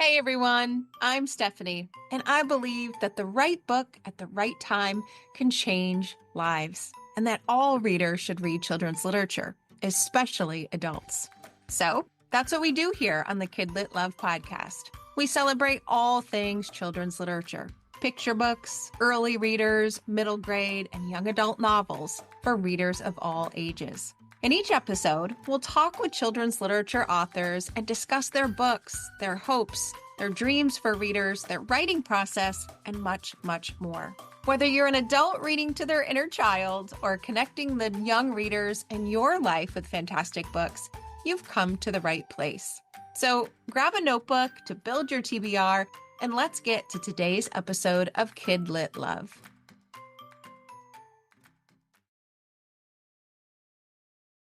Hey everyone, I'm Stephanie, and I believe that the right book at the right time can change lives, and that all readers should read children's literature, especially adults. So that's what we do here on the KidLit Love podcast. We celebrate all things children's literature: picture books, early readers, middle grade, and young adult novels for readers of all ages. In each episode, we'll talk with children's literature authors and discuss their books, their hopes, their dreams for readers, their writing process, and much, much more. Whether you're an adult reading to their inner child or connecting the young readers in your life with fantastic books, you've come to the right place. So grab a notebook to build your TBR, and let's get to today's episode of KidLit Love.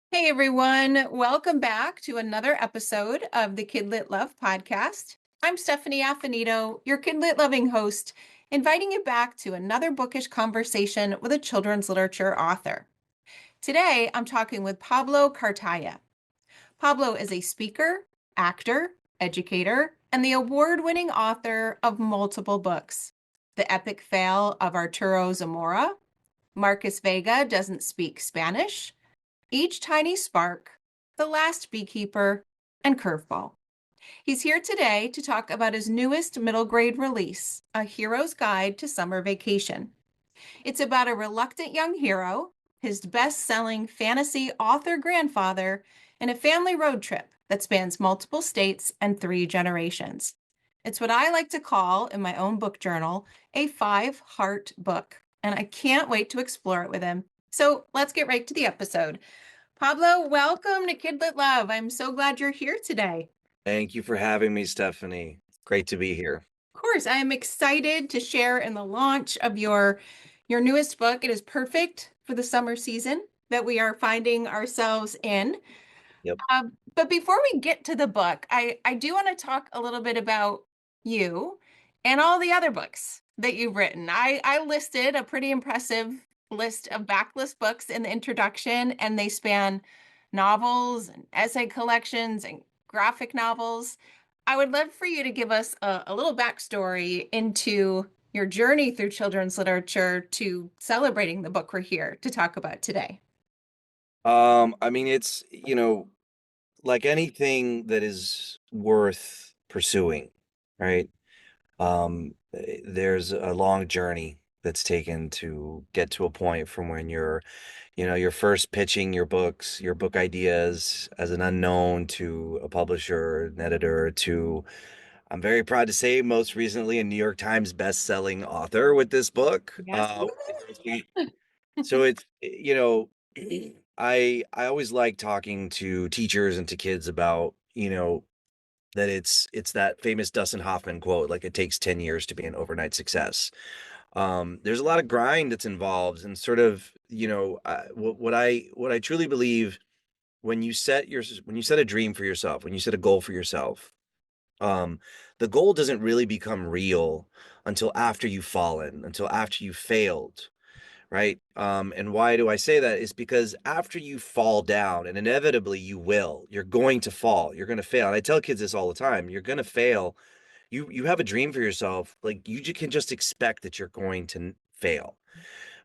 Hey everyone, welcome back to another episode of the KidLit Love podcast. I'm Stephanie Affinito, your KidLit loving host, inviting you back to another bookish conversation with a children's literature author. Today, I'm talking with Pablo Cartaya. Pablo is a speaker, actor, educator, and the award-winning author of multiple books: The Epic Fail of Arturo Zamora, Marcus Vega Doesn't Speak Spanish, Each Tiny Spark, The Last Beekeeper, and Curveball. He's here today to talk about his newest middle grade release, A Hero's Guide to Summer Vacation. It's about a reluctant young hero, his best-selling fantasy author grandfather, and a family road trip that spans multiple states and 3 generations. It's what I like to call, in my own book journal, a 5-heart book, and I can't wait to explore it with him. So let's get right to the episode. Pablo, welcome to KidLit Love. I'm so glad you're here today. Thank you for having me, Stephanie. Great to be here. Of course, I am excited to share in the launch of your newest book. It is perfect for the summer season that we are finding ourselves in. Yep. But before we get to the book, I do want to talk a little bit about you and all the other books that you've written. I listed a pretty impressive list of backlist books in the introduction, and they span novels and essay collections and graphic novels. I would love for you to give us a little backstory into your journey through children's literature to celebrating the book we're here to talk about today. It's, like anything that is worth pursuing, right? There's a long journey that's taken to get to a point from when you're first pitching your books, your book ideas as an unknown to a publisher, an editor, to, I'm very proud to say, most recently a New York Times best-selling author with this book. Yes. So it's, I always like talking to teachers and to kids about, that it's that famous Dustin Hoffman quote, like it takes 10 years to be an overnight success. There's a lot of grind that's involved, and sort of, what I truly believe, when you set a dream for yourself, when you set a goal for yourself, um, the goal doesn't really become real until after you've fallen, until after you've failed, right? And why do I say that? Is because after you fall down, and inevitably you will, you're going to fall, you're going to fail. And I tell kids this all the time: you're going to fail. You have a dream for yourself, like can just expect that you're going to fail.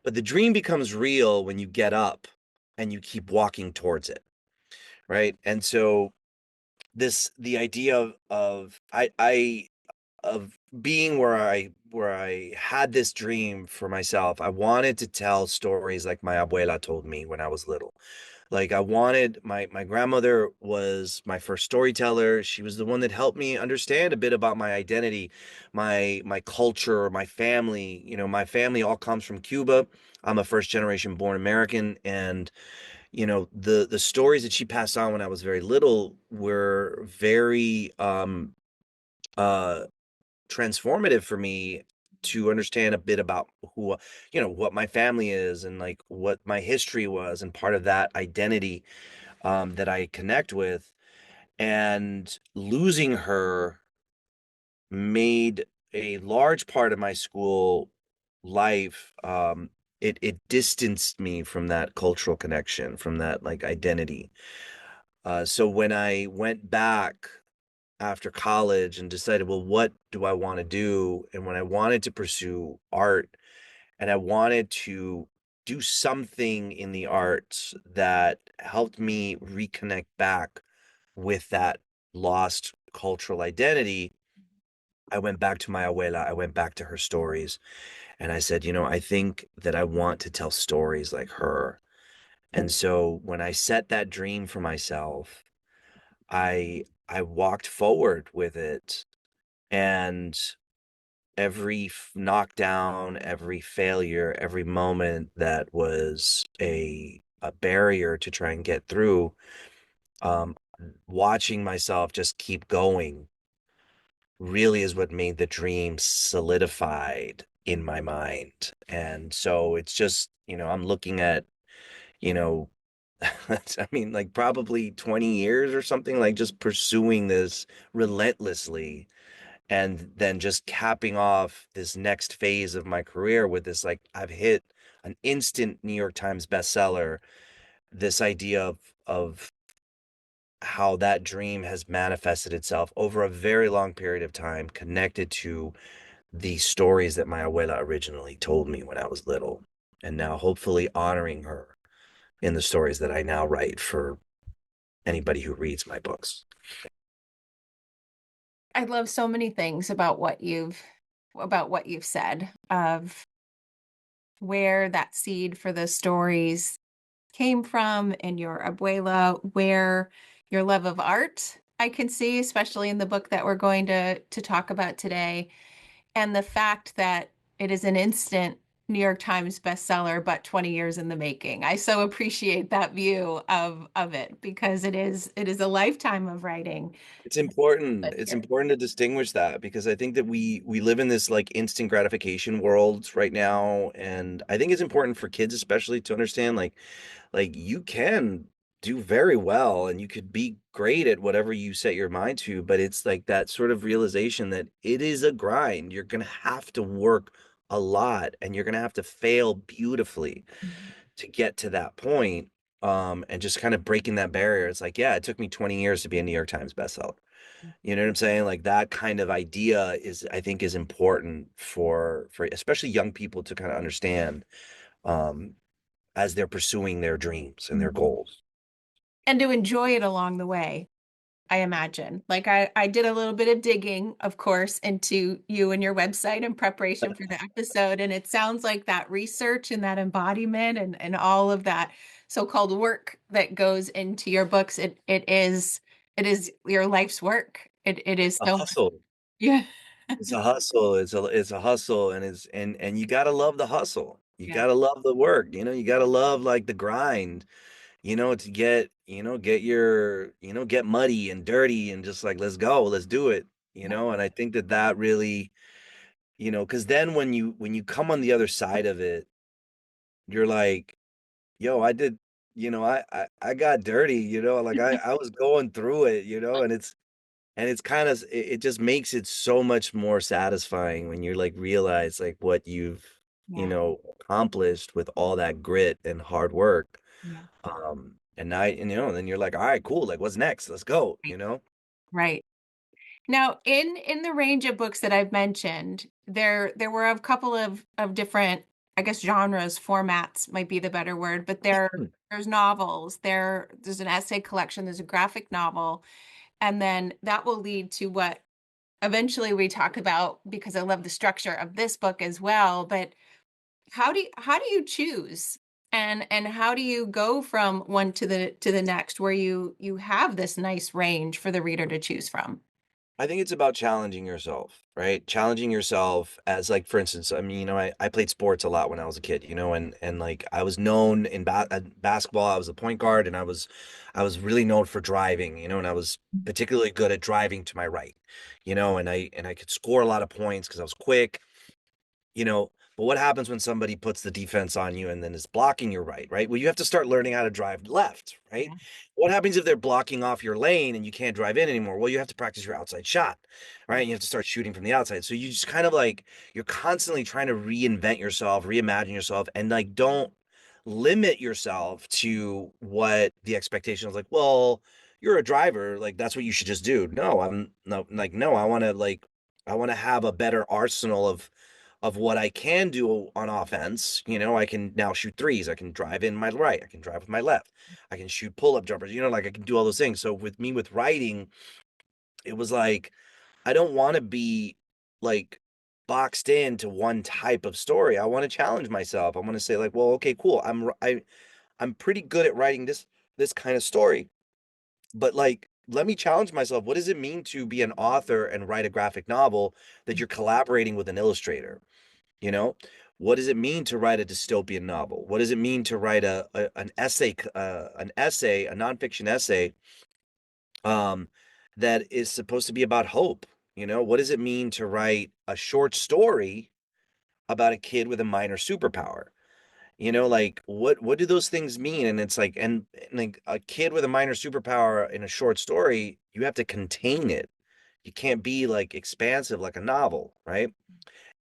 But the dream becomes real when you get up and you keep walking towards it, right? And so the idea of being where I had this dream for myself. I wanted to tell stories like my abuela told me when I was little. Like, I wanted, my grandmother was my first storyteller. She was the one that helped me understand a bit about my identity, my culture, my family. My family all comes from Cuba. I'm a first generation born American, and the stories that she passed on when I was very little were very uh transformative for me to understand a bit about who, what my family is, and like what my history was, and part of that identity that I connect with. And losing her made a large part of my school life. It distanced me from that cultural connection, from that like identity. So when I went back after college and decided, well, what do I want to do? And when I wanted to pursue art and I wanted to do something in the arts that helped me reconnect back with that lost cultural identity, I went back to my abuela. I went back to her stories. And I said, I think that I want to tell stories like her. And so when I set that dream for myself, I walked forward with it, and every knockdown, every failure, every moment that was a barrier to try and get through, um, watching myself just keep going really is what made the dream solidified in my mind. And so it's just, I'm looking at, you know, I mean, like probably 20 years or something, like just pursuing this relentlessly and then just capping off this next phase of my career with this, like, I've hit an instant New York Times bestseller. This idea of how that dream has manifested itself over a very long period of time, connected to the stories that my abuela originally told me when I was little, and now hopefully honoring her in the stories that I now write for anybody who reads my books. I love so many things about what you've said of where that seed for the stories came from and your abuela, where your love of art I can see, especially in the book that we're going to talk about today, and the fact that it is an instant New York Times bestseller, but 20 years in the making. I so appreciate that view of it because it is a lifetime of writing. It's important. But It's here, important to distinguish that because I think that we live in this like instant gratification world right now, and I think it's important for kids especially to understand like you can do very well and you could be great at whatever you set your mind to, but it's like that sort of realization that it is a grind. You're going to have to work a lot and you're going to have to fail beautifully to get to that point. And just kind of breaking that barrier. It's like, yeah, it took me 20 years to be a New York Times bestseller. You know what I'm saying? Like that kind of idea is, I think, is important for especially young people to kind of understand, um, as they're pursuing their dreams and their goals. and to enjoy it along the way. I imagine. Like I did a little bit of digging, of course, into you and your website in preparation for the episode. And it sounds like that research and that embodiment and all of that so-called work that goes into your books, it is your life's work. It is A so much. hustle. Yeah. It's a hustle. It's a hustle, and and you gotta love the hustle. You Yeah. gotta love the work. You gotta love like the grind. To get get muddy and dirty and just like let's go, let's do it. Yeah. And I think that that really, because then when you come on the other side of it, you're like, yo, I did, I got dirty, like I was going through it, and it's kind of it just makes it so much more satisfying when you like realize like what you've Yeah. accomplished with all that grit and hard work. Yeah. And then you're like, all right, cool, like what's next, let's go. Right. Right. Now, in the range of books that I've mentioned, there were a couple of different, I guess genres, formats might be the better word, but there's novels, there's an essay collection, there's a graphic novel, and then that will lead to what eventually we talk about because I love the structure of this book as well. But how do you choose? And how do you go from one to the next where you have this nice range for the reader to choose from? I think it's about challenging yourself, right? Challenging yourself as like, for instance, I mean, I played sports a lot when I was a kid, and like I was known in basketball, I was a point guard, and I was really known for driving, and I was particularly good at driving to my right, and I could score a lot of points because I was quick. But what happens when somebody puts the defense on you and then is blocking your right? Well, you have to start learning how to drive left, right? Yeah. What happens if they're blocking off your lane and you can't drive in anymore? Well, you have to practice your outside shot, right? And you have to start shooting from the outside. So you just kind of like, you're constantly trying to reinvent yourself, reimagine yourself, and like, don't limit yourself to what the expectation is like, well, you're a driver, like that's what you should just do. No, I'm no like no, I want to have a better arsenal of what I can do on offense. You know, I can now shoot threes, I can drive in my right, I can drive with my left, I can shoot pull-up jumpers, you know, like I can do all those things. So with me with writing, it was like I don't want to be like boxed into one type of story. I want to challenge myself. I want to say like, well, okay, cool. I'm pretty good at writing this kind of story, but like let me challenge myself. What does it mean to be an author and write a graphic novel that you're collaborating with an illustrator? You know, what does it mean to write a dystopian novel? What does it mean to write an essay, a nonfiction essay, um, that is supposed to be about hope? You know, what does it mean to write a short story about a kid with a minor superpower? You know, like what do those things mean? And it's like, and like a kid with a minor superpower in a short story, you have to contain it. You can't be like expansive like a novel, right?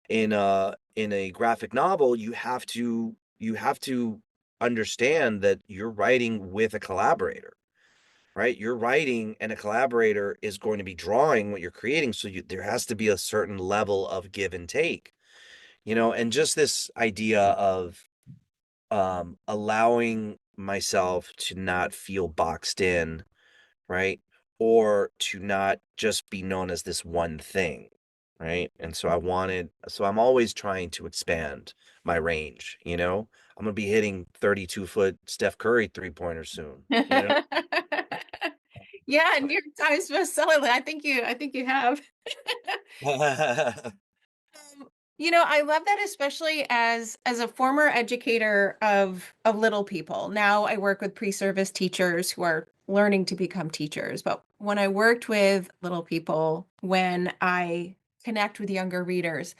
In a graphic novel, you have to understand that you're writing with a collaborator, right? You're writing and a collaborator is going to be drawing what you're creating. So there has to be a certain level of give and take, you know, and just this idea of allowing myself to not feel boxed in, right? Or to not just be known as this one thing, right? And so so I'm always trying to expand my range, you know? I'm gonna be hitting 32-foot Steph Curry three-pointers soon, you know? Yeah, New York Times bestseller. I think you have. I love that, especially as a former educator of little people. Now I work with pre-service teachers who are learning to become teachers. But when I worked with little people, when I connect with younger readers,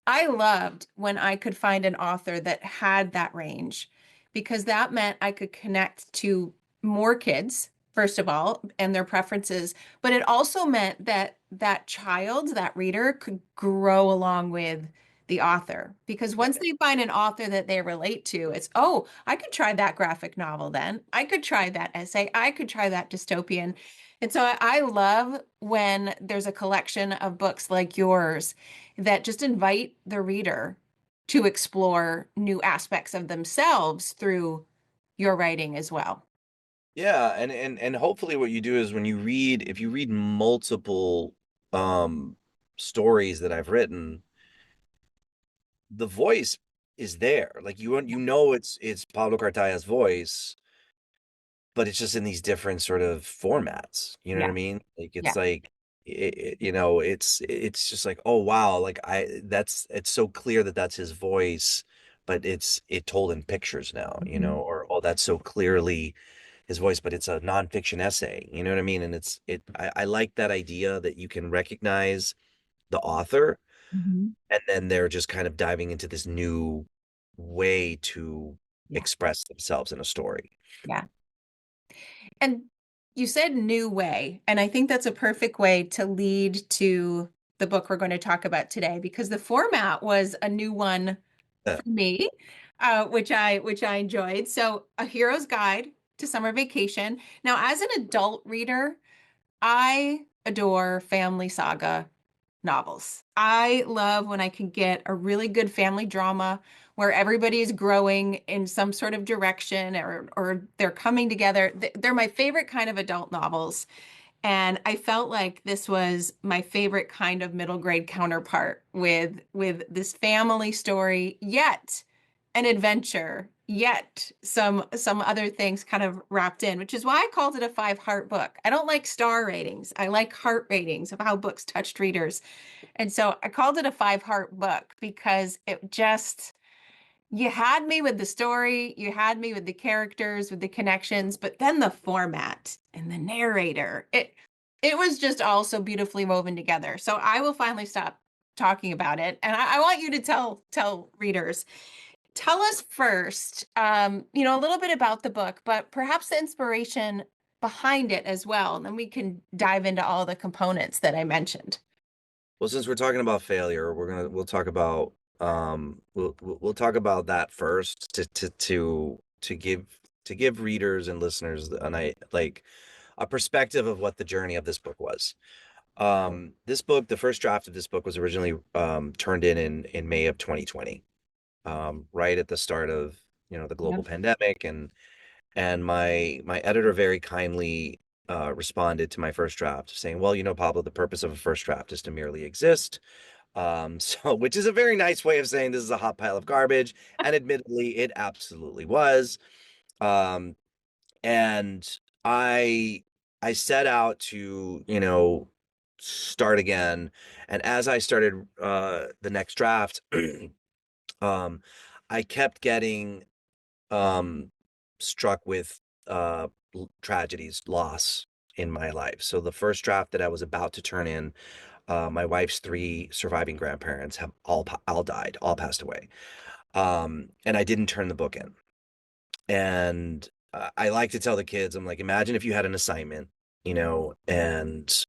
I loved when I could find an author that had that range because that meant I could connect to more kids, first of all, and their preferences, but it also meant that that child, that reader could grow along with the author because once they find an author that they relate to, it's, oh, I could try that graphic novel then. I could try that essay. I could try that dystopian. And so I love when there's a collection of books like yours that just invite the reader to explore new aspects of themselves through your writing as well. Yeah, and hopefully what you do is when you read, if you read multiple um stories that I've written, the voice is there. Like you know it's Pablo Cartaya's voice, but it's just in these different sort of formats. You know what I Yeah. mean? Like Yeah. it's like you know, it's just like, oh wow, like it's so clear that that's his voice, but it told in pictures now, you know, Mhm. or oh that's so clearly his voice, but it's a nonfiction essay. You know what I mean? And I like that idea that you can recognize the author Mhm. and then they're just kind of diving into this new way to Yeah. express themselves in a story. Yeah. And you said new way, and I think that's a perfect way to lead to the book we're going to talk about today because the format was a new one Yeah. for me, which I enjoyed. So, A Hero's Guide to Summer Vacation. Now, as an adult reader, I adore family saga novels. I love when I can get a really good family drama where everybody is growing in some sort of direction or they're coming together. They're my favorite kind of adult novels. And I felt like this was my favorite kind of middle grade counterpart with this family story, yet an adventure, yet some other things kind of wrapped in, which is why I called it a 5 heart book. I don't like star ratings. I like heart ratings of how books touched readers. And so I called it a 5 heart book because it just you had me with the story, you had me with the characters, with the connections, but then the format and the narrator, it was just all so beautifully woven together. So I will finally stop talking about it, and I want you to tell readers. Tell us first, a little bit about the book, but perhaps the inspiration behind it as well, and then we can dive into all the components that I mentioned. Well, since we're talking about failure, we'll talk about we'll talk about that first to give readers and listeners a perspective of what the journey of this book was. This book, the first draft of this book was originally turned in May of 2020, right at the start of the Yeah. global pandemic, and my editor very kindly responded to my first draft saying, well, Pablo, the purpose of a first draft is to merely exist. So which is a very nice way of saying this is a hot pile of garbage, and admittedly it absolutely was. um and I set out to start again, and as I started the next draft, um I kept getting um struck with tragedies, loss in my life. So the first draft that I was about to turn in, my wife's three surviving grandparents have all died, all passed away. And I didn't turn the book in. And I like to tell the kids, I'm like, imagine if you had an assignment, and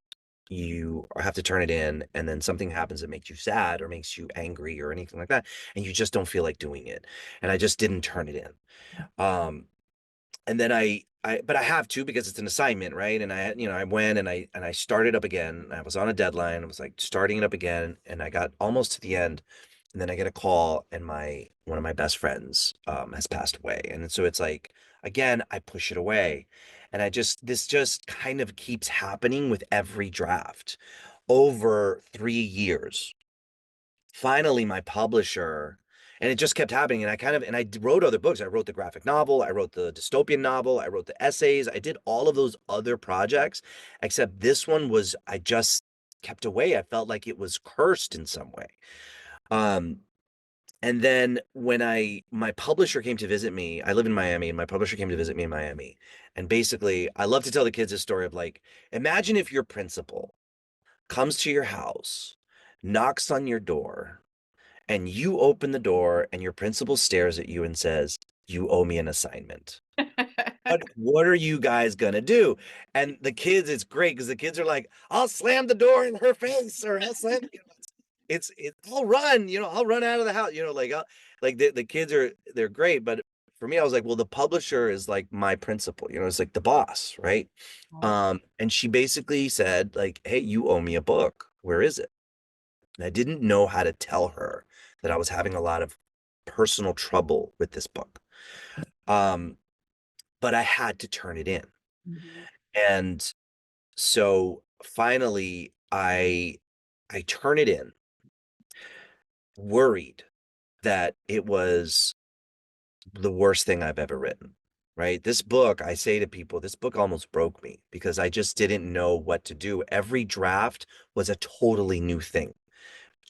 you have to turn it in, and then something happens that makes you sad or makes you angry or anything like that, and you just don't feel like doing it. And I just didn't turn it in. And then but I have to, because it's an assignment, right? And I went and I started up again. I was on a deadline. I was like starting it up again, and I got almost to the end, and then I get a call, and one of my best friends has passed away, and so it's like again I push it away, and this just kind of keeps happening with every draft over 3 years. Finally, my publisher, and it just kept happening, and I wrote other books. I wrote the graphic novel, I wrote the dystopian novel, I wrote the essays, I did all of those other projects, except this one was, I just kept away. I felt like it was cursed in some way. um and then when my publisher came to visit me, I live in Miami, and my publisher came to visit me in Miami, and basically I love to tell the kids this story of, like, imagine if your principal comes to your house, knocks on your door, and you open the door, and your principal stares at you and says, you owe me an assignment. What are you guys gonna do? And the kids, it's great because the kids are like, I'll slam the door in her face, or I'll slam, I'll run, I'll run out of the house, like the kids they're great. But for me, I was like, well, the publisher is like my principal, it's like the boss, right? And she basically said, like, hey, you owe me a book. Where is it? And I didn't know how to tell her that I was having a lot of personal trouble with this book. Um, but I had to turn it in. Mhm. And so finally I turn it in, worried that it was the worst thing I've ever written. Right? This book, I say to people, this book almost broke me because I just didn't know what to do. Every draft was a totally new thing.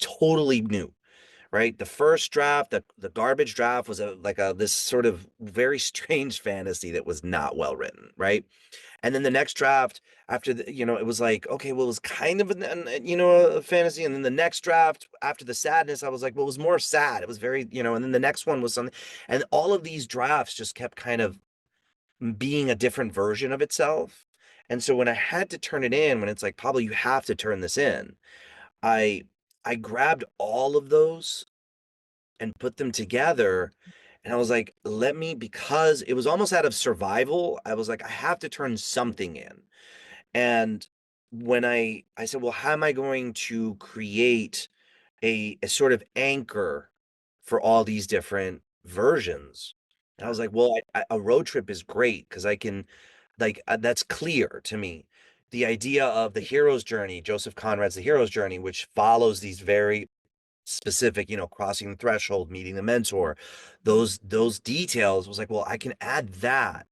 Totally new. Right? The first draft, the garbage draft, was this sort of very strange fantasy that was not well written, right? And then the next draft, after it was like, okay, well, it was kind of a fantasy. And then the next draft, after the sadness, I was like, well, it was more sad. It was very, and then the next one was something, and all of these drafts just kept kind of being a different version of itself. And so when I had to turn it in, when it's like, Pablo, you have to turn this in, I I grabbed all of those and put them together. And I was like, because it was almost out of survival, I was like, I have to turn something in. And when I said, well, how am I going to create a sort of anchor for all these different versions? And I was like, well, a road trip is great because I can, like, that's clear to me. The idea of the hero's journey, Joseph Conrad's The Hero's Journey, which follows these very specific, crossing the threshold, meeting the mentor, those details, was like, well, I can add that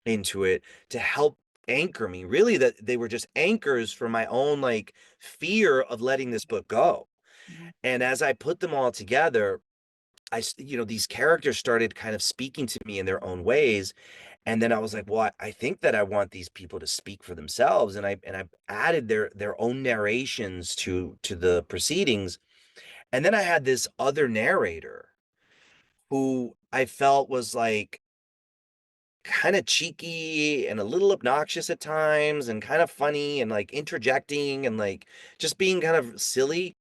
into it to help anchor me. Really, that they were just anchors for my own, like, fear of letting this book go. And as I put them all together, these characters started kind of speaking to me in their own ways. And then I was like, well, I think that I want these people to speak for themselves. And I added their own narrations to the proceedings. And then I had this other narrator who I felt was like kind of cheeky and a little obnoxious at times, and kind of funny, and like interjecting, and like just being kind of silly.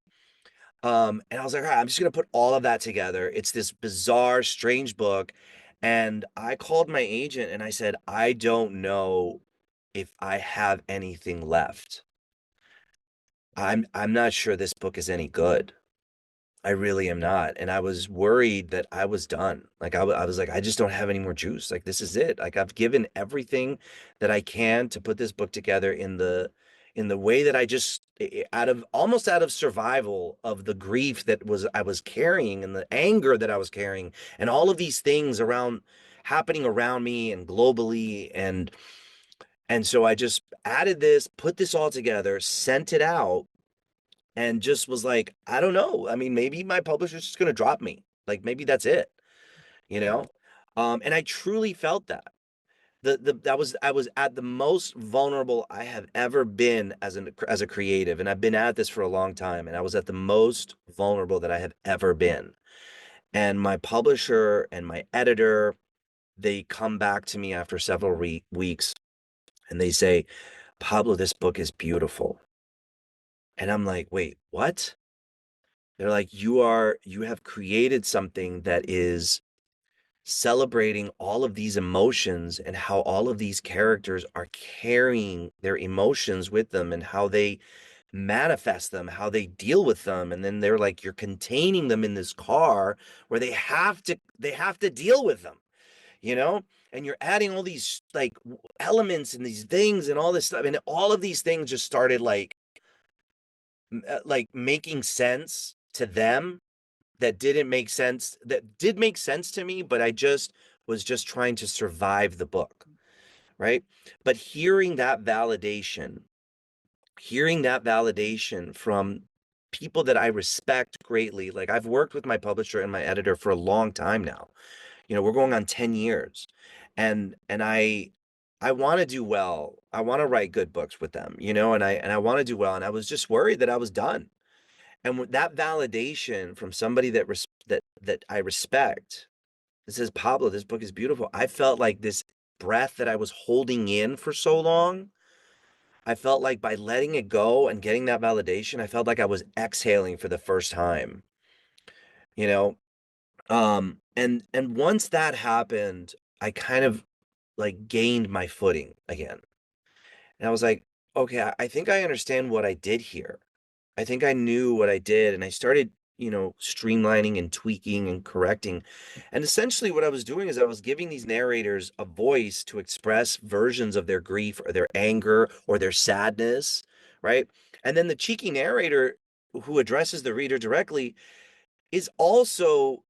And I was like, all right, I'm just gonna put all of that together. It's this bizarre, strange book. And I called my agent and I said, I don't know if I have anything left. I'm not sure this book is any good. I really am not. And I was worried that I was done. Like I was like, I just don't have any more juice. Like this is it. Like I've given everything that I can to put this book together in the way that I just out of almost out of survival of the grief that was I was carrying and the anger that I was carrying and all of these things around happening around me and globally and so I just added this, put this all together, sent it out and just was like, I don't know. I mean, maybe my publisher's just gonna drop me. Like maybe that's it, you know? And I truly felt that. The that was I was at the most vulnerable I have ever been as a creative, and I've been at this for a long time, and I was at the most vulnerable that I have ever been. And my publisher and my editor, they come back to me after several weeks and they say, Pablo, this book is beautiful. And I'm like, wait, what? They're like, you have created something that is celebrating all of these emotions and how all of these characters are carrying their emotions with them and how they manifest them, how they deal with them. And then they're like, you're containing them in this car where they have to deal with them, you know? And you're adding all these like elements and these things and all this stuff. And all of these things just started like making sense to them that did make sense to me, but I just was just trying to survive the book, right? But hearing that validation from people that I respect greatly, like I've worked with my publisher and my editor for a long time now. You know, we're going on 10 years. And I want to do well. I want to write good books with them, you know, and I want to do well. And I was just worried that I was done. And with that validation from somebody that I respect, that says, Pablo, this book is beautiful. I felt like this breath that I was holding in for so long. I felt like by letting it go and getting that validation, I felt like I was exhaling for the first time, you know? And once that happened, I kind of like gained my footing again. And I was like, okay, I think I understand what I did here. I think I knew what I did, and I started, you know, streamlining and tweaking and correcting. And essentially, what I was doing is I was giving these narrators a voice to express versions of their grief or their anger or their sadness, right? And then the cheeky narrator who addresses the reader directly is also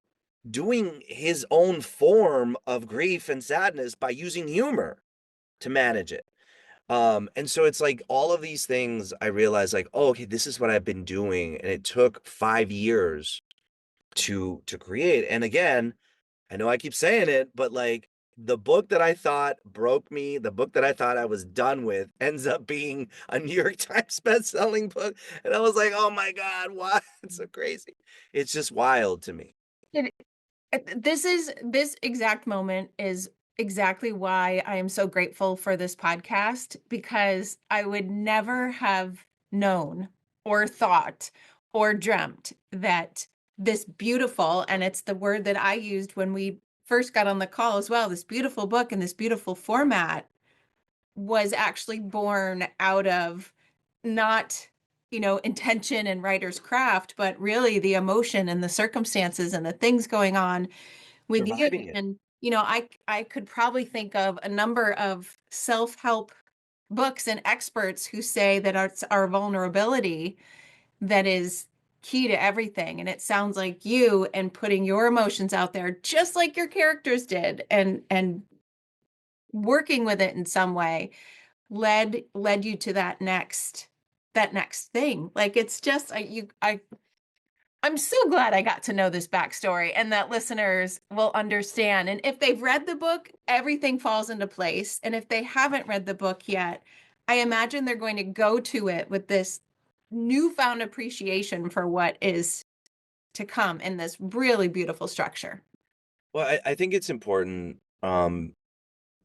doing his own form of grief and sadness by using humor to manage it. And so it's like all of these things I realized like, oh, okay, this is what I've been doing. And it took 5 years to create. And again, I know I keep saying it, but like the book that I thought broke me, the book that I thought I was done with ends up being a New York Times best-selling book. And I was like, oh my God, why? It's so crazy. It's just wild to me. It, this exact moment is exactly why I am so grateful for this podcast, because I would never have known or thought or dreamt that this beautiful, and it's the word that I used when we first got on the call as well, this beautiful book and this beautiful format was actually born out of not, intention and writer's craft, but really the emotion and the circumstances and the things going on with you. Surviving it. And, I could probably think of a number of self-help books and experts who say that it's our vulnerability that is key to everything. And it sounds like you and putting your emotions out there, just like your characters did, and working with it in some way led you to that next thing. Like it's just I'm so glad I got to know this backstory and that listeners will understand. And if they've read the book, everything falls into place. And if they haven't read the book yet, I imagine they're going to go to it with this newfound appreciation for what is to come in this really beautiful structure. Well, I think it's important. You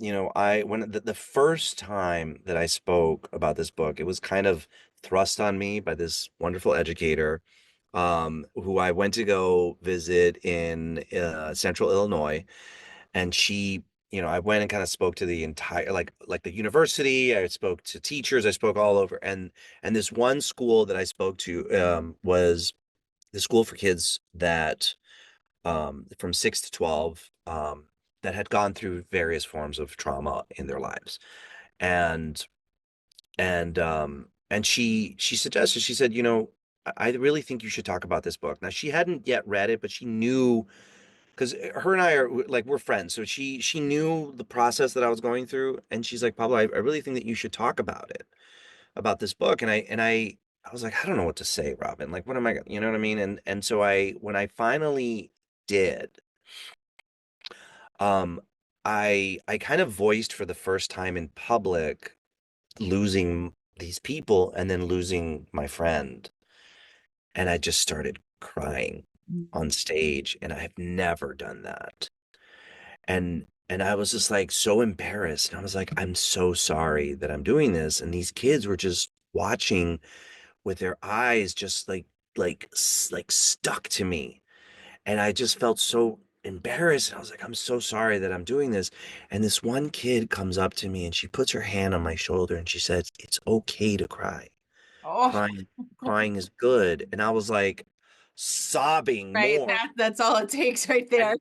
know, when the first time that I spoke about this book, it was kind of thrust on me by this wonderful educator, who I went to go visit in Central Illinois. and she, I went and kind of spoke to the entire, like the university. I spoke to teachers. I spoke all over, and this one school that I spoke to was the school for kids that from 6 to 12 that had gone through various forms of trauma in their lives, and and she suggested, she said, I really think you should talk about this book. Now she hadn't yet read it, but she knew, because her and I are like, we're friends. So she knew the process that I was going through, and she's like, Pablo, I really think that you should talk about it, about this book. And I was like, I don't know what to say, Robin. Like, what am I, you know what I mean? And so when I finally did, um, I kind of voiced for the first time in public losing these people and then losing my friend, and I just started crying on stage, and I've never done that. And I was just like so embarrassed. And I was like, I'm so sorry that I'm doing this. And these kids were just watching with their eyes just like stuck to me. And I just felt so embarrassed. And I was like, I'm so sorry that I'm doing this. And this one kid comes up to me and she puts her hand on my shoulder and she says, it's okay to cry. Oh, Crying is good. And I was like sobbing right. more. That's all it takes right there. And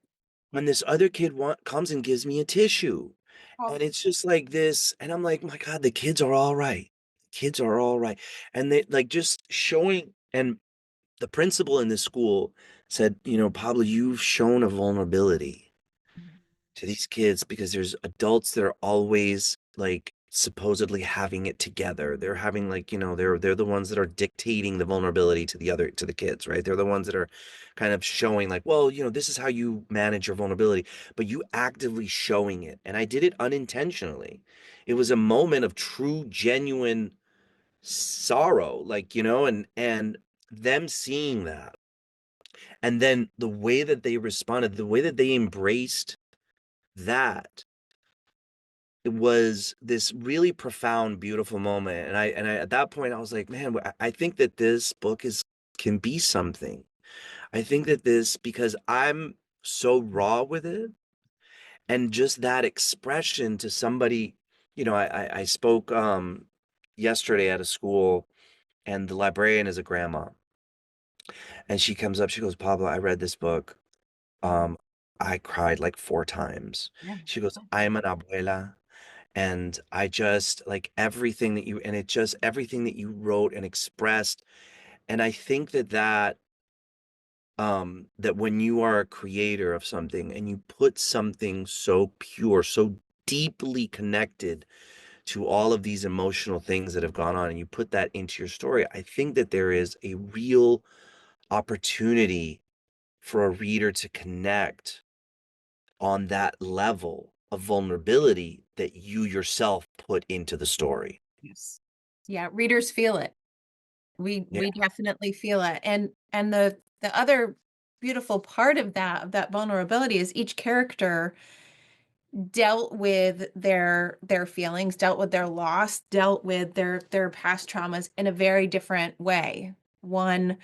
when this other kid comes and gives me a tissue, Oh, and it's just like this, and I'm like, my God, the kids are all right. Kids are all right. And they like just showing, and the principal in this school said, Pablo, you've shown a vulnerability to these kids, because there's adults that are always like supposedly having it together. They're having, like, they're the ones that are dictating the vulnerability to the kids, right? They're the ones that are kind of showing like, well, this is how you manage your vulnerability, but you actively showing it. And I did it unintentionally. It was a moment of true, genuine sorrow, like, and them seeing that, and then the way that they responded, the way that they embraced that, it was this really profound, beautiful moment. And I at that point I was like, man, I think that this book is can be something. I think that this, because I'm so raw with it, and just that expression to somebody, I spoke yesterday at a school, and the librarian is a grandma, and she comes up, she goes, Pablo, I read this book. Um, I cried like 4 times. yeah. She goes, I'm an abuela. And I just like everything that you, and it just everything that you wrote and expressed. And I think that when you are a creator of something and you put something so pure, so deeply connected to all of these emotional things that have gone on, and you put that into your story, I think that there is a real opportunity for a reader to connect on that level of vulnerability that you yourself put into the story. Yes. Yeah, readers feel it. Yeah. We definitely feel it. And the other beautiful part of that vulnerability is each character dealt with their feelings, dealt with their loss, dealt with their past traumas in a very different way. One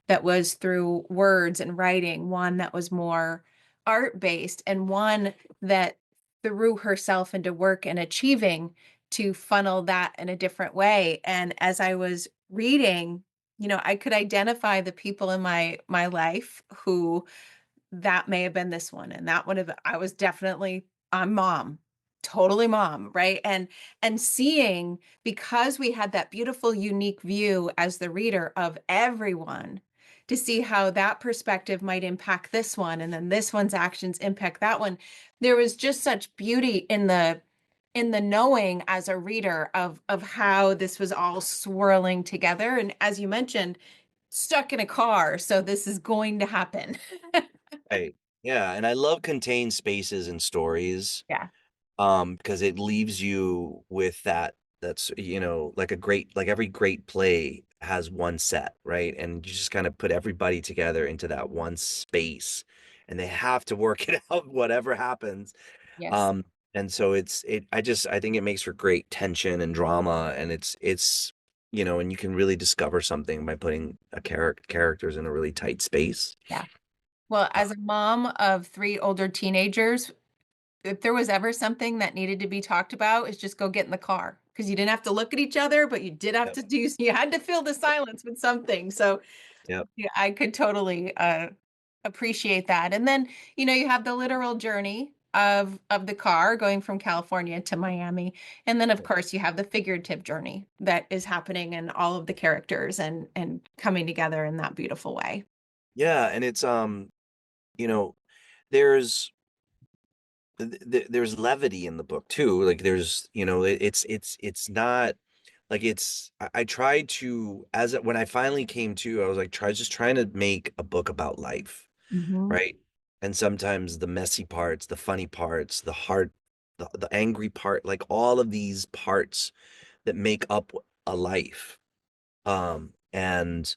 that was through words and writing, one that was more art based, and one that threw herself into work and achieving to funnel that in a different way. And as I was reading, I could identify the people in my life who that may have been this one, and that would have, I was definitely, I'm mom, totally mom, right? And seeing, because we had that beautiful unique view as the reader of everyone, to see how that perspective might impact this one, and then this one's actions impact that one. There was just such beauty in the knowing as a reader of how this was all swirling together. And as you mentioned, stuck in a car, so this is going to happen. Right. Yeah, and I love contained spaces and stories, Yeah. because it leaves you with that's, like a great, like every great play has one set, right? And you just kind of put everybody together into that one space, and they have to work it out whatever happens. Yes. Um and so I think it makes for great tension and drama, and it's and you can really discover something by putting a characters in a really tight space. Yeah. Well, Uh, as a mom of three older teenagers, if there was ever something that needed to be talked about, is just go get in the car because you didn't have to look at each other, but you did have Yep. to do, you had to fill the silence with something. So Yep. yeah, I could totally appreciate that. And then, you have the literal journey of the car going from California to Miami. And then of course you have the figurative journey that is happening and all of the characters and coming together in that beautiful way. Yeah, and it's you know, there's there's levity in the book too. Like there's, it's not like I tried to when I finally came to, I was like just trying to make a book about life, Hmm. right? And sometimes the messy parts, the funny parts, the hard, the angry part, like all of these parts that make up a life. And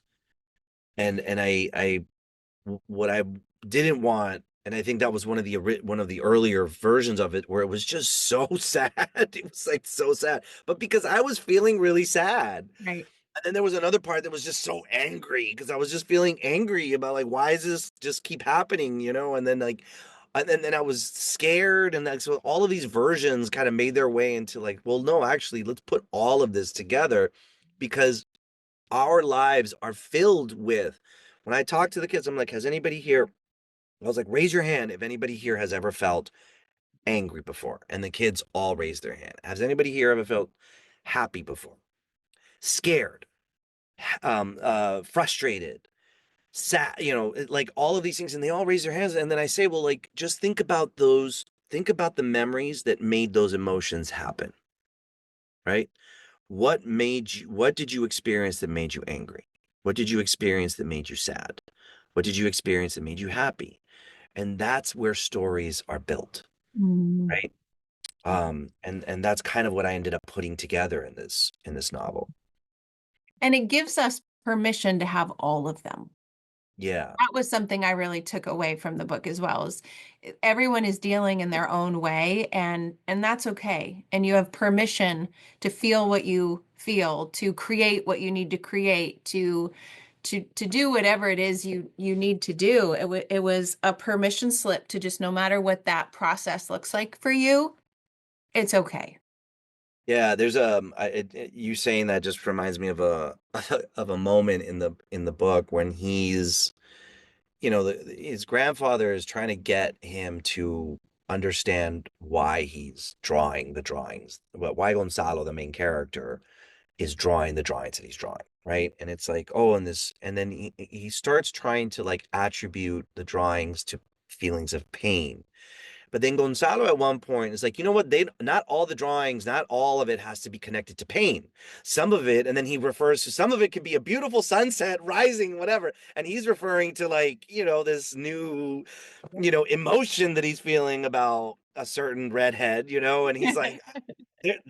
what I didn't want, and I think that was one of the earlier versions of it, where it was just so sad. It was like so sad, but because I was feeling really sad. Right. And then there was another part that was just so angry because I was just feeling angry about like why does this just keep happening, And then like, and then I was scared, and like so all of these versions kind of made their way into like, well, no, actually, let's put all of this together because our lives are filled with. When I talk to the kids, I'm like, has anybody here? I was like, raise your hand if anybody here has ever felt angry before. And the kids all raised their hand. Has anybody here ever felt happy before? Scared, frustrated, sad, like all of these things. And they all raise their hands. And then I say, well, like, just think about the memories that made those emotions happen, right? What did you experience that made you angry? What did you experience that made you sad? What did you experience that made you happy? And that's where stories are built, Mm. right? And that's kind of what I ended up putting together in this novel. And it gives us permission to have all of them. Yeah. That was something I really took away from the book as well, is everyone is dealing in their own way, and that's okay. And you have permission to feel what you feel, to create what you need to create, to do whatever it is you need to do. It was a permission slip to just, no matter what that process looks like for you, it's okay. Yeah, there's you saying that just reminds me of a of a moment in the book when his grandfather is trying to get him to understand why he's drawing the drawings. Why Gonzalo, the main character, is drawing the drawings that he's drawing, right? And it's like, oh, and then he starts trying to like attribute the drawings to feelings of pain. But then Gonzalo at one point is like, you know what? They not all the drawings, not all of it has to be connected to pain. Some of it, and then he refers to some of it could be a beautiful sunset, rising, whatever. And he's referring to like, this new, emotion that he's feeling about a certain redhead, and he's like,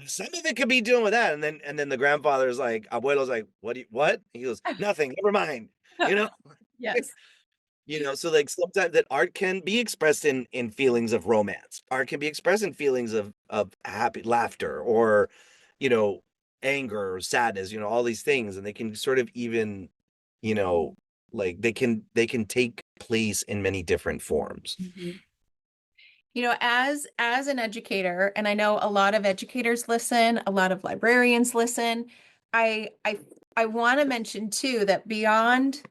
some of it could be doing with that. And then the grandfather's like, Abuelo's like, what? He goes, nothing, never mind. You know? Yes. So like sometimes that art can be expressed in feelings of romance. Art can be expressed in feelings of happy laughter or, you know, anger or sadness, all these things. And they can sort of even, you know, like they can take place in many different forms. Mhm. As an educator, and I know a lot of educators listen, a lot of librarians listen, I I I want to mention too that beyond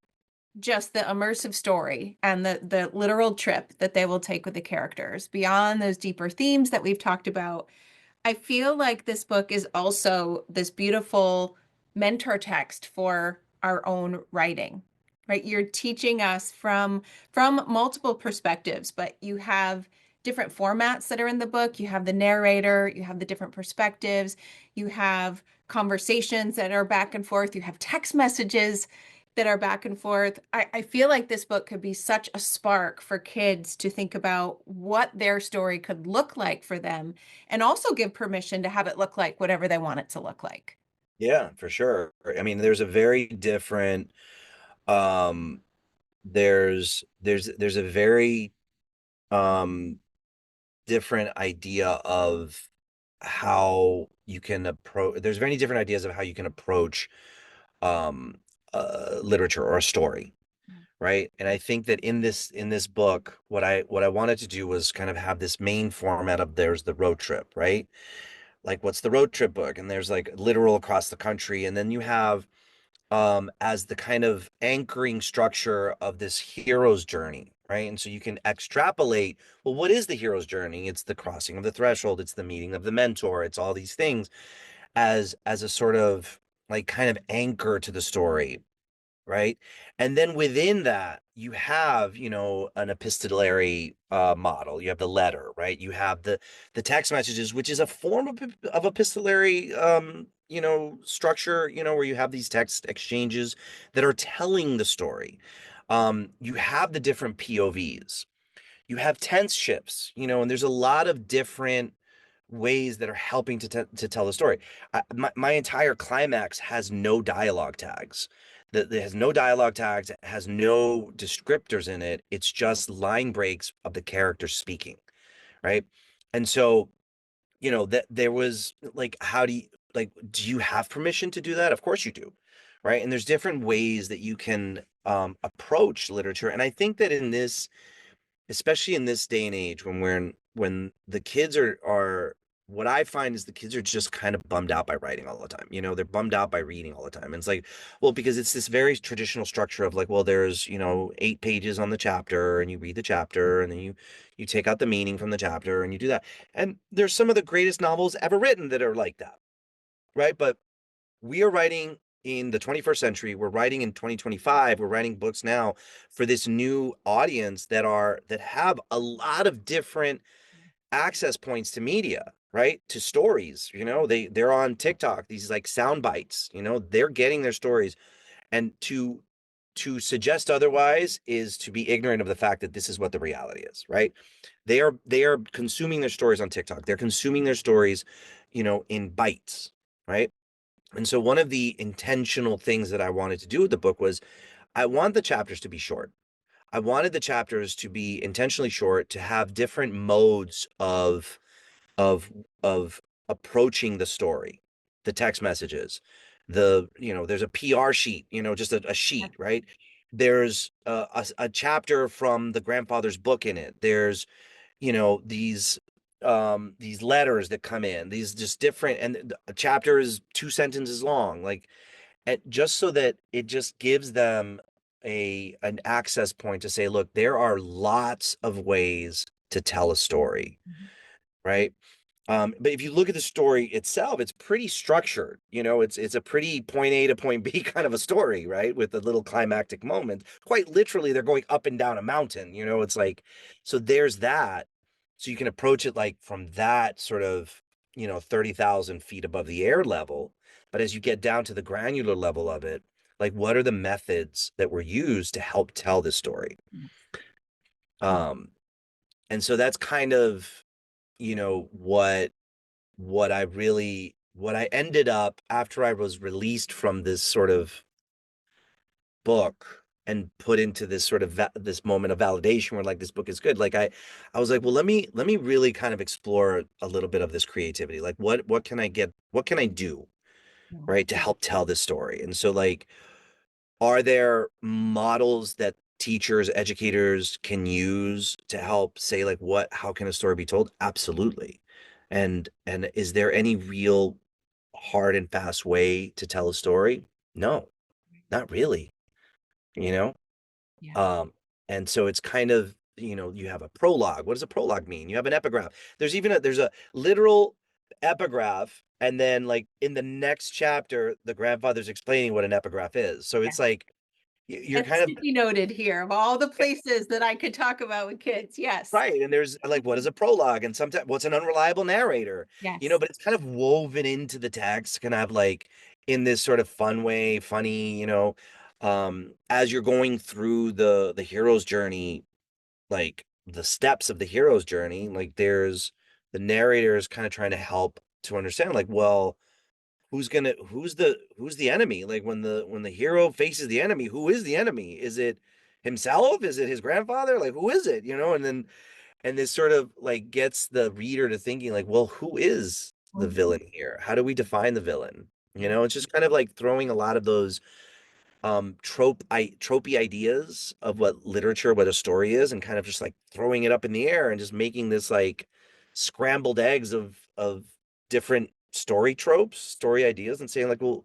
just the immersive story and the literal trip that they will take with the characters, beyond those deeper themes that we've talked about, I feel like this book is also this beautiful mentor text for our own writing, right? You're teaching us from multiple perspectives, but you have different formats that are in the book. You have the narrator, you have the different perspectives, you have conversations that are back and forth, you have text messages that are back and forth. I feel like this book could be such a spark for kids to think about what their story could look like for them, and also give permission to have it look like whatever they want it to look like. Yeah, for sure. I mean, there's a very different um there's a very um different idea of how you can approach there's many different ideas of how you can approach um literature or a story, right? And I think that in this book, what I wanted to do was kind of have this main format of there's the road trip, right? Like what's the road trip book? And there's like literal across the country, and then you have as the kind of anchoring structure of this hero's journey, right? And so you can extrapolate, well, what is the hero's journey? It's the crossing of the threshold, it's the meeting of the mentor, it's all these things as a sort of like kind of anchor to the story, right? And then within that, you have, an epistolary model. You have the letter, right? You have the text messages, which is a form of epistolary structure, where you have these text exchanges that are telling the story. You have the different POVs. You have tense shifts, and there's a lot of different ways that are helping to tell the story. My entire climax has no dialogue tags. That has no dialogue tags, it has no descriptors in it. It's just line breaks of the characters speaking, right? And so, that there was like, how do you like, do you have permission to do that? Of course you do, right? And there's different ways that you can approach literature. And I think that in this, especially in this day and age, when the kids are what I find is the kids are just kind of bummed out by writing all the time. They're bummed out by reading all the time. And it's like, well, because it's this very traditional structure of like, well, there's, 8 pages on the chapter, and you read the chapter, and then you take out the meaning from the chapter, and you do that. And there's some of the greatest novels ever written that are like that, right? But we are writing in the 21st century. We're writing in 2025. We're writing books now for this new audience that have a lot of different access points to media, right? To stories. They're on TikTok, these like sound bites, they're getting their stories. And to suggest otherwise is to be ignorant of the fact that this is what the reality is, right? They are consuming their stories on TikTok. They're consuming their stories, in bites, right? And so one of the intentional things that I wanted to do with the book was I want the chapters to be short. I wanted the chapters to be intentionally short, to have different modes of of approaching the story, the text messages, there's a PR sheet, just a sheet, right? There's a chapter from the grandfather's book in it. There's these letters that come in, these just different, and a chapter is 2 sentences long, like, and just so that it just gives them an access point to say, look, there are lots of ways to tell a story, right? But if you look at the story itself, it's pretty structured. It's a pretty point A to point B kind of a story, right? With a little climactic moment. Quite literally, they're going up and down a mountain. It's like, so there's that. So you can approach it like from that sort of, 30,000 feet above the air level. But as you get down to the granular level of it, like, what are the methods that were used to help tell this story? Um, and so that's kind of, what I ended up after I was released from this sort of book and put into this sort of this moment of validation where like this book is good. Like I was like, well, let me really kind of explore a little bit of this creativity. Like what can I get? What can I do, right, to help tell this story? And so like, are there models that teachers, educators can use to help say like how can a story be told? Absolutely. And is there any real hard and fast way to tell a story? No, not really, you know? Yeah. Um, and so it's kind of, you have a prologue. What does a prologue mean? You have an epigraph. There's a literal epigraph, and then like in the next chapter, the grandfather's explaining what an epigraph is. So Yeah. it's like you're And kind of sticky noted here of all the places that I could talk about with kids. Yes. right. And there's like, what is a prologue? And sometimes what's an unreliable narrator? Yes. But it's kind of woven into the text, kind of like in this sort of fun way, funny, as you're going through the hero's journey, like the steps of the hero's journey, like there's the narrator is kind of trying to help to understand, like, well, who's the enemy? Like when the hero faces the enemy, who is the enemy? Is it himself? Is it his grandfather? Like, who is it? And this sort of like gets the reader to thinking like, well, who is the Mhm. villain here? How do we define the villain? Yeah. It's just kind of like throwing a lot of those tropey ideas of what literature, what a story is, and kind of just like throwing it up in the air and just making this like scrambled eggs of different story tropes, story ideas, and saying like, well,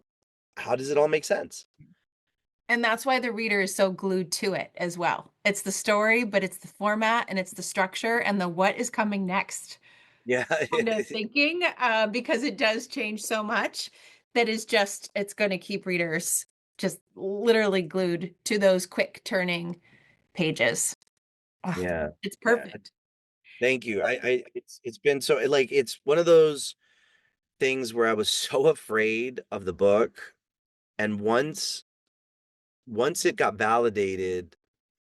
how does it all make sense? And that's why the reader is so glued to it as well. It's the story, but it's the format and it's the structure and the what is coming next Yeah. kind of thinking, because it does change so much that is just, it's going to keep readers just literally glued to those quick turning pages. Oh, Yeah. it's Yeah. perfect. Thank you. It's been so like it's one of those things where I was so afraid of the book, and once it got validated,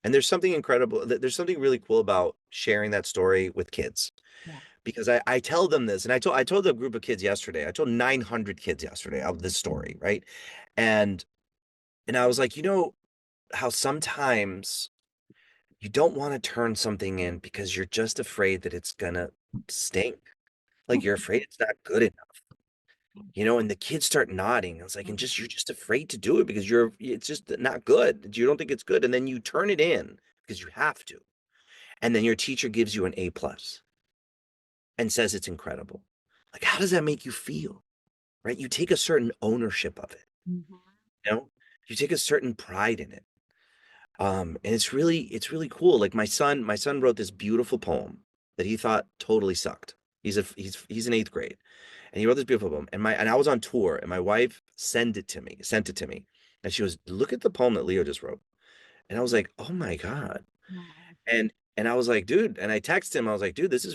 and there's something incredible, there's something really cool about sharing that story with kids, Yeah. because I tell them this, and I told a group of kids yesterday. I told 900 kids yesterday of this story, right? And I was like, you know how sometimes you don't want to turn something in because you're just afraid that it's gonna stink. Like you're afraid it's not good enough, and the kids start nodding. I was like, and just you're just afraid to do it because it's just not good. You don't think it's good. And then you turn it in because you have to. And then your teacher gives you an A plus and says it's incredible. Like, how does that make you feel? Right? You take a certain ownership of it, Mhm. you know, you take a certain pride in it. And it's really cool. Like my son wrote this beautiful poem that he thought totally sucked. He's in eighth grade, and he wrote this beautiful poem. And I was on tour, and my wife sent it to me, and she was, look at the poem that Leo just wrote. And I was like, oh my God. Wow. And I was like, dude, and I texted him, I was like, dude, this is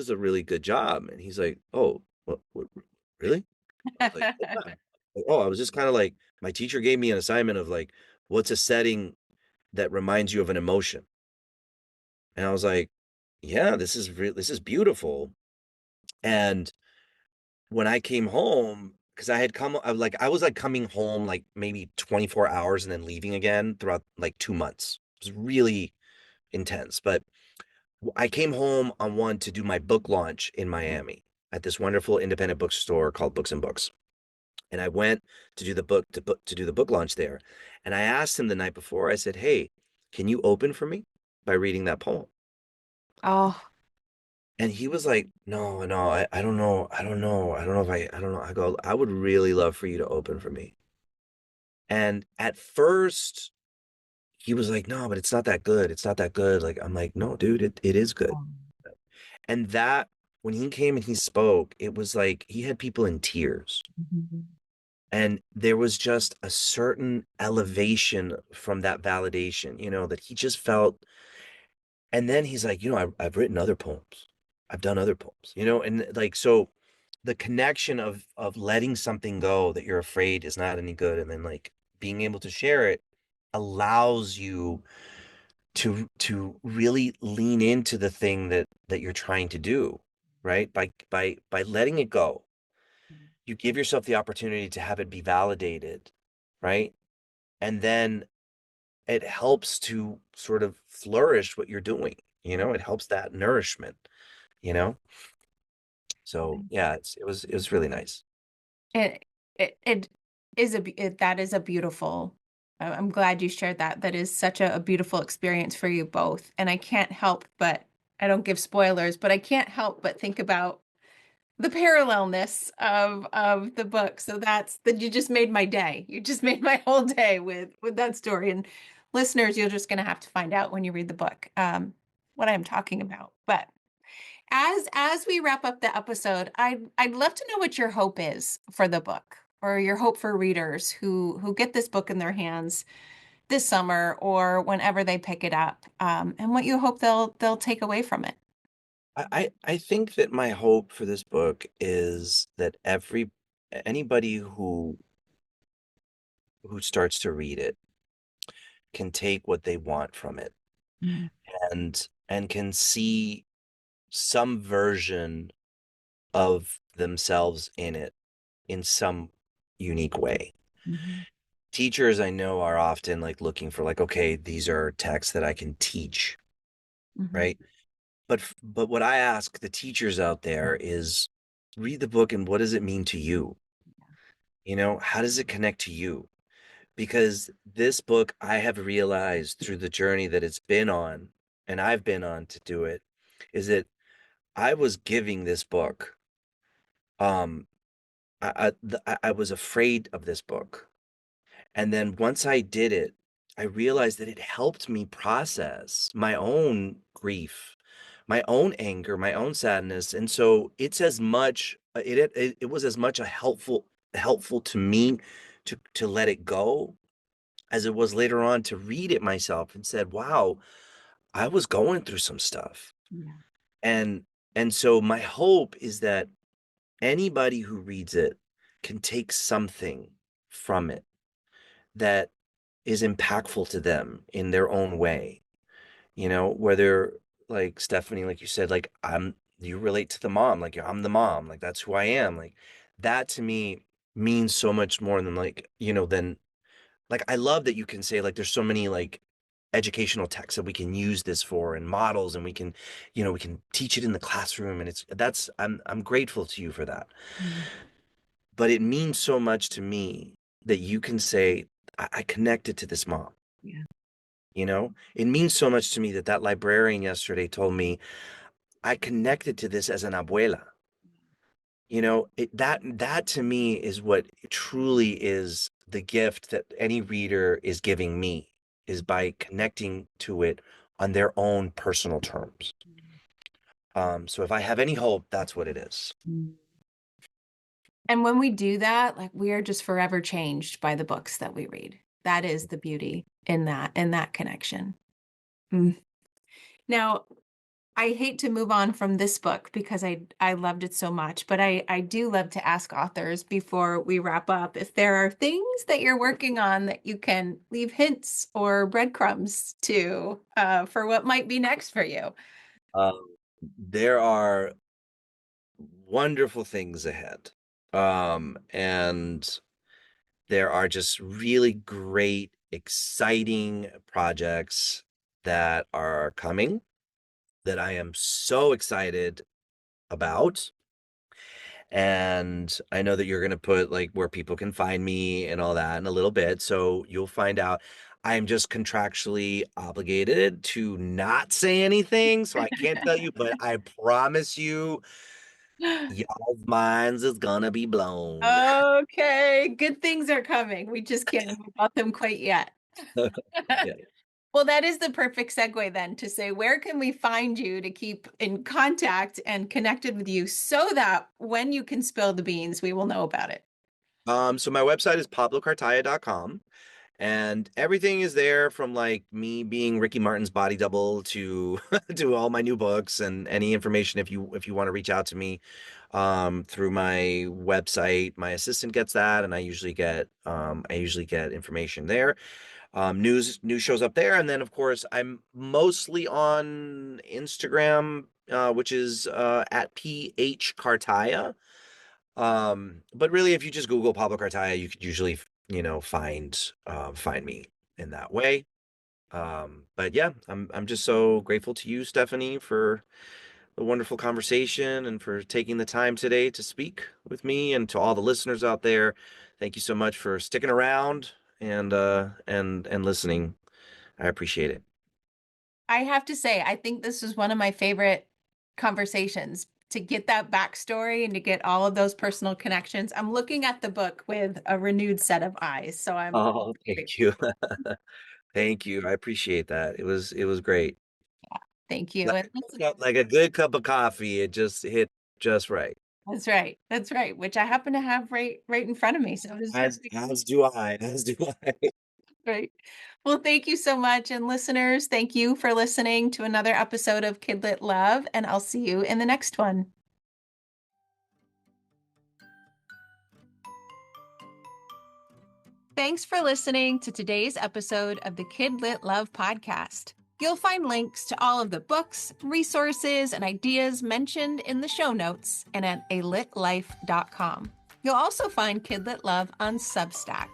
a really good job. And he's like, oh, what really? I was like, yeah. Like, oh, I was just kind of like, my teacher gave me an assignment of like, what's a setting that reminds you of an emotion? And I was like, yeah, this is beautiful. And when I came home, because I was like coming home like maybe 24 hours and then leaving again throughout like 2 months. It was really intense. But I came home on one to do my book launch in Miami at this wonderful independent bookstore called Books and Books. And I went to do the book launch there. And I asked him the night before, I said, hey, can you open for me by reading that poem? Oh, And he was like, no, no, I don't know. I don't know. I don't know if I don't know. I go, I would really love for you to open for me. And at first he was like, no, but it's not that good. It's not that good. Like, I'm like, no, dude, it is good. And that, when he came and he spoke, it was like he had people in tears. mhm. And there was just a certain elevation from that validation, that he just felt. And then he's like, I've written other poems. I've done other poems, and like, so the connection of letting something go that you're afraid is not any good, and then like being able to share it allows you to really lean into the thing that you're trying to do, right? By letting it go, you give yourself the opportunity to have it be validated, right? And then it helps to sort of flourish what you're doing, it helps that nourishment, you know so yeah, it was really nice. It it is that is a beautiful. I'm glad you shared that. That is such a beautiful experience for you both. And I can't help but, I don't give spoilers, but I can't help but think about the parallelness of the book. So that's that, you just made my day. You just made my whole day with that story. And listeners, you're just going to have to find out when you read the book, what I'm talking about. But as we wrap up the episode, I'd love to know what your hope is for the book, or your hope for readers who get this book in their hands this summer or whenever they pick it up, and what you hope they'll take away from it. I think that my hope for this book is that anybody who starts to read it can take what they want from it, Mm, and can see some version of themselves in it in some unique way. mhm, Teachers I know are often like looking for like, okay, these are texts that I can teach, mhm. right? But what I ask the teachers out there is, read the book and what does it mean to you? How does it connect to you? because this book, I have realized through the journey that it's been on, and I've been on to do it, is that I was giving this book. Um, I was afraid of this book. And then once I did it, I realized that it helped me process my own grief, my own anger, my own sadness. And so it's as much it was as much a helpful to me to let it go as it was later on to read it myself and said, "Wow, I was going through some stuff." Yeah. And and so my hope is that anybody who reads it can take something from it that is impactful to them in their own way. Whether like Stephanie, like you said, like you relate to the mom, like I'm the mom, like that's who I am. Like that to me means so much more than than like I love that you can say like there's so many like educational texts that we can use this for and models and we can teach it in the classroom and I'm grateful to you for that. Mm. But it means so much to me that you can say, I connected to this mom. Yeah. It means so much to me that that librarian yesterday told me I connected to this as an abuela. That to me is what truly is the gift that any reader is giving me is by connecting to it on their own personal terms. So if I have any hope, that's what it is. Mm. And when we do that, like we are just forever changed by the books that we read. That is the beauty in that connection. Mm. Now, I hate to move on from this book because I loved it so much, but I do love to ask authors before we wrap up if there are things that you're working on that you can leave hints or breadcrumbs to for what might be next for you. There are wonderful things ahead. And there are just really great, exciting projects that are coming that I am so excited about. And I know that you're going to put like where people can find me and all that in a little bit. So you'll find out. I'm just contractually obligated to not say anything. So I can't tell you, but I promise you, y'all's minds is gonna be blown. Okay, good things are coming. We just can't move about them quite yet. Yeah. Well, that is the perfect segue then to say, where can we find you to keep in contact and connected with you so that when you can spill the beans, we will know about it? So my website is pablocartaya.com. And everything is there from like me being Ricky Martin's body double to to all my new books and any information if you want to reach out to me through my website. My assistant gets that and I usually get information there. News shows up there, and then of course I'm mostly on Instagram, which is at PH Cartaya. But really, if you just Google Pablo Cartaya, you could usually, find me in that way. But yeah, I'm just so grateful to you, Stephanie, for the wonderful conversation and for taking the time today to speak with me, and to all the listeners out there. Thank you so much for sticking around and listening. I appreciate it. I have to say, I think this was one of my favorite conversations to get that backstory and to get all of those personal connections. I'm looking at the book with a renewed set of eyes. So I'm Oh, grateful. thank you. Thank you. I appreciate that. It was great. Thank you. Like And listen, like a good cup of coffee. It just hit just right. that's right. That's right. Which I happen to have right in front of me. So it was As do I. As do I. great. Well, thank you so much. And listeners, thank you for listening to another episode of KidLit Love. And I'll see you in the next one. Thanks for listening to today's episode of the KidLit Love podcast. You'll find links to all of the books, resources, and ideas mentioned in the show notes and at alitlife.com. You'll also find KidLit Love on Substack.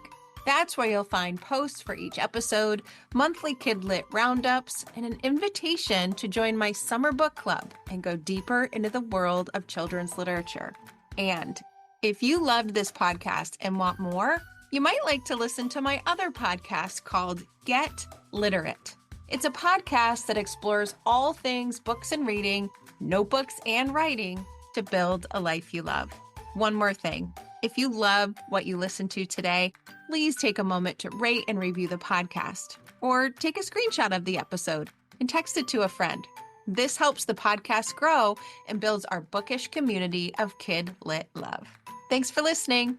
That's where you'll find posts for each episode, monthly KidLit roundups, and an invitation to join my summer book club and go deeper into the world of children's literature. And if you loved this podcast and want more, You might like to listen to my other podcast called Get Literate. It's a podcast that explores all things books and reading, notebooks and writing to build a life you love. One more thing. If you loved what you listened to today, please take a moment to rate and review the podcast, or take a screenshot of the episode and text it to a friend. This helps the podcast grow and builds our bookish community of KidLit Love. Thanks for listening.